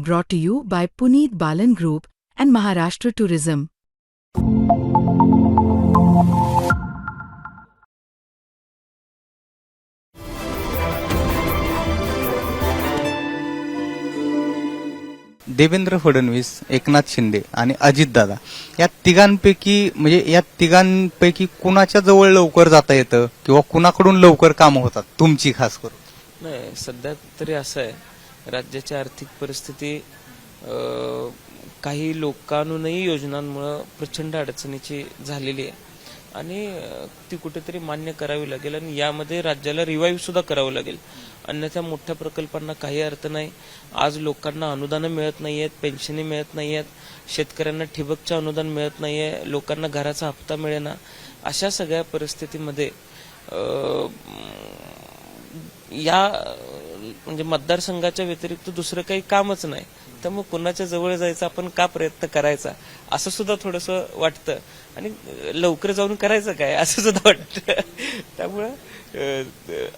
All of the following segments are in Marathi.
brought to you by Puneet Balan Group and Maharashtra Tourism. Devendra Fadnavis, Eknath Shinde आणि अजितदादा या तिघांपैकी या तिघांपैकी कुणाच्या जवळ लवकर जाता येतं किंवा कुणाकडून लवकर कामं होतात तुमची खास करून? नाही, सध्या तरी असं आहे, राज्याची आर्थिक परिस्थिती काही लोकांनाही योजनांमुळे प्रचंड अडचणीची झालेली आहे आणि ती कुठेतरी मान्य करावी लागेल आणि यामध्ये राज्याला रिवाईव्ह सुद्धा करावं लागेल. अन्यथा मोठ्या प्रकल्पांना काही अर्थ नाही. आज लोकांना अनुदानं मिळत नाहीयेत, पेन्शनी मिळत नाहीयेत, शेतकऱ्यांना ठिबकचं अनुदान मिळत नाहीये, लोकांना घराचा हप्ता मिळेना. अशा सगळ्या परिस्थितीमध्ये या म्हणजे मतदारसंघाच्या व्यतिरिक्त दुसरं काही कामच नाही, तर मग कुणाच्या जवळ जायचं, आपण का प्रयत्न करायचा असं सुद्धा थोडंसं वाटतं आणि लवकर जाऊन करायचं काय असं सुद्धा वाटतं. त्यामुळं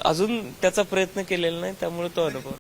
अजून त्याचा प्रयत्न केलेला नाही, त्यामुळे तो अनुभव